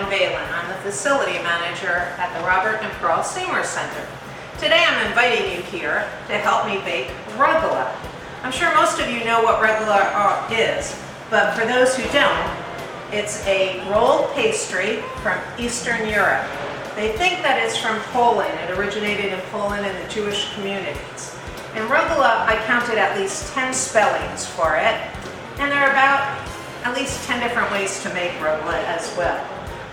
Bailin. I'm the facility manager at the Robert and Pearl Seymour Center. Today I'm inviting you here to help me bake rugalach. I'm sure most of you know what rugalach is, but for those who don't, it's a rolled pastry from Eastern Europe. They think that it's from Poland. It originated in Poland and the Jewish communities. In rugalach, I counted at least 10 spellings for it, and there are about at least 10 different ways to make rugalach as well.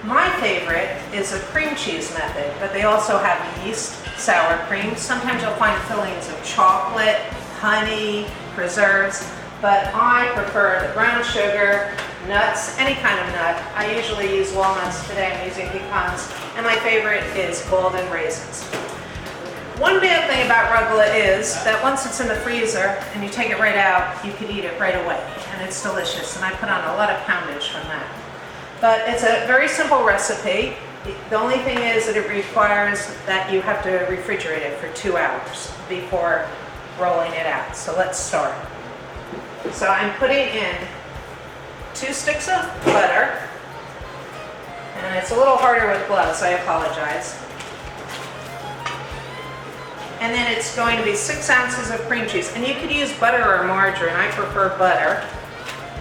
My favorite is a cream cheese method, but they also have yeast, sour cream. Sometimes you'll find fillings of chocolate, honey, preserves, but I prefer the brown sugar, nuts, any kind of nut. I usually use walnuts. Today I'm using pecans, and my favorite is golden raisins. One bad thing about rugalach is that once it's in the freezer and you take it right out, you can eat it right away, and it's delicious, and I put on a lot of poundage from that. But it's a very simple recipe. The only thing is that it requires that you have to refrigerate it for 2 hours before rolling it out. So let's start. So I'm putting in 2 sticks of butter, and it's a little harder with gloves, I apologize. And then it's going to be 6 ounces of cream cheese. And you could use butter or margarine. I prefer butter.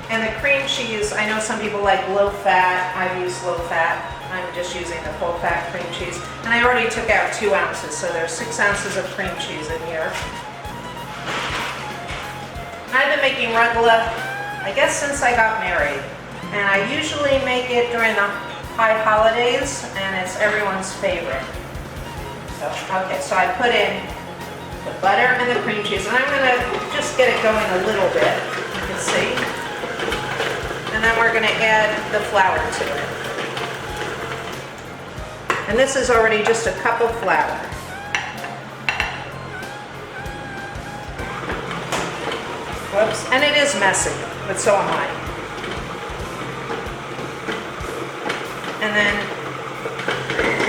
And the cream cheese, I know some people like low fat. I use low fat. I'm just using the full fat cream cheese. And I already took out 2 ounces, so there's 6 ounces of cream cheese in here. I've been making rugalach, I guess, since I got married. And I usually make it during the high holidays, and it's everyone's favorite. So, okay, so I put in the butter and the cream cheese, and I'm going to just get it going a little bit, you can see. And then we're going to add the flour to it. And this is already just a cup of flour. Whoops, and it is messy, but so am I. And then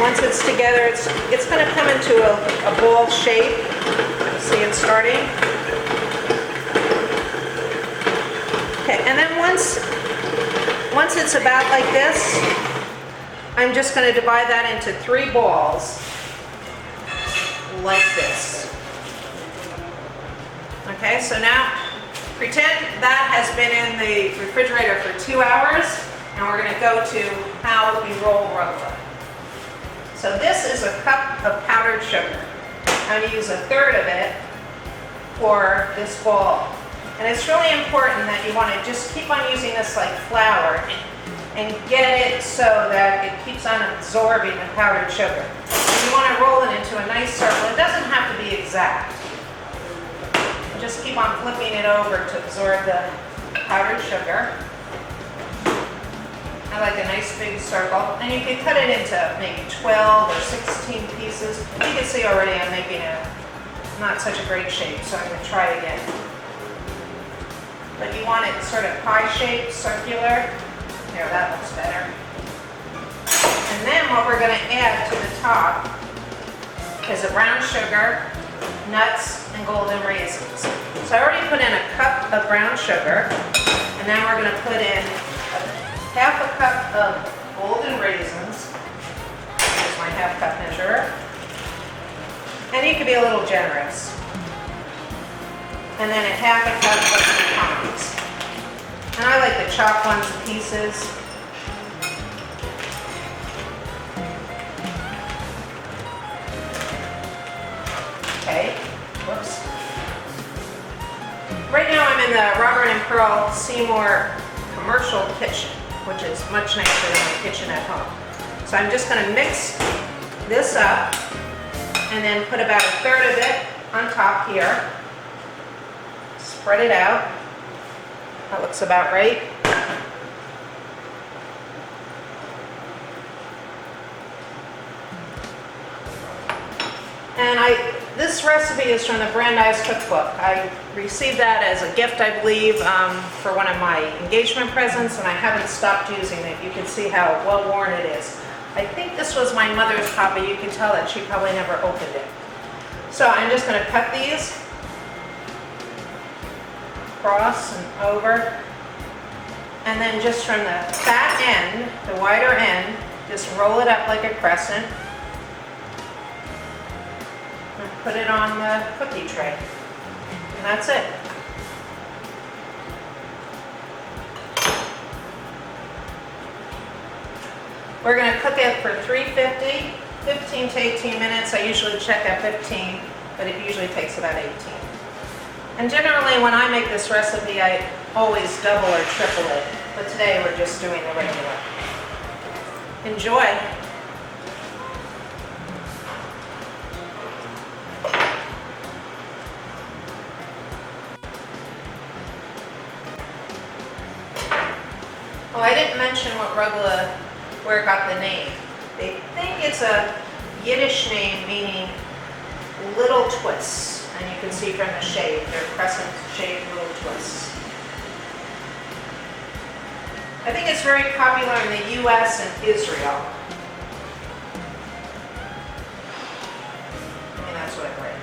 once it's together, it's going to come into a ball shape. You see it starting? Okay, and then once it's about like this, I'm just going to divide that into 3 balls, like this. Okay, so now pretend that has been in the refrigerator for 2 hours, and we're going to go to how we roll rugalach. So this is a cup of powdered sugar. I'm going to use 1/3 of it for this ball. And it's really important that you want to just keep on using this like flour and get it so that it keeps on absorbing the powdered sugar. And you want to roll it into a nice circle. It doesn't have to be exact. Just keep on flipping it over to absorb the powdered sugar. I like a nice big circle, and you can cut it into maybe 12 or 16 pieces. You can see already I'm making a not such a great shape, so I'm going to try it again. But you want it sort of pie shaped, circular. There, that looks better. And then what we're going to add to the top is a brown sugar, nuts, and golden raisins. So I already put in a cup of brown sugar, and then we're going to put in half a cup of golden raisins. Here's my half cup measure. And you can be a little generous. And then a half a cup of pecans. And I like the chopped ones to pieces. Okay, whoops. Right now I'm in the Robert and Pearl Seymour commercial kitchen, which is much nicer than my kitchen at home. So I'm just going to mix this up and then put about 1/3 of it on top here. Spread it out. That looks about right. And this recipe is from the Brandeis cookbook. I received that as a gift, I believe, for one of my engagement presents, and I haven't stopped using it. You can see how well worn it is. I think this was my mother's copy. You can tell that she probably never opened it. So I'm just going to cut these across and over. And then just from the fat end, the wider end, Just roll it up like a crescent and put it on the cookie tray. And that's it. We're going to cook it for 350, 15 to 18 minutes. I usually check at 15, but it usually takes about 18. And generally when I make this recipe, I always double or triple it. But today we're just doing the regular. Enjoy. Oh, I didn't mention what rugalach, where it got the name. They think it's a Yiddish name meaning little twists. And you can see from the shape, they're crescent-shaped little twists. I think it's very popular in the US and Israel. I mean, that's what I read.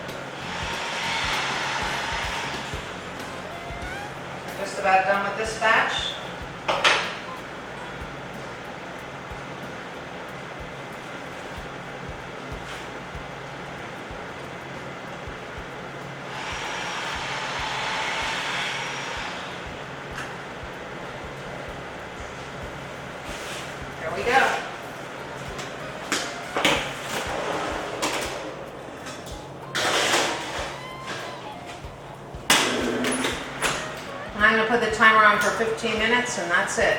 We're just about done with this batch. There we go. And I'm going to put the timer on for 15 minutes and that's it.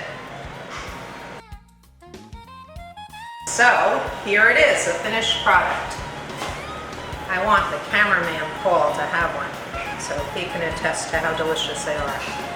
So here it is, the finished product. I want the cameraman Paul to have one so he can attest to how delicious they are.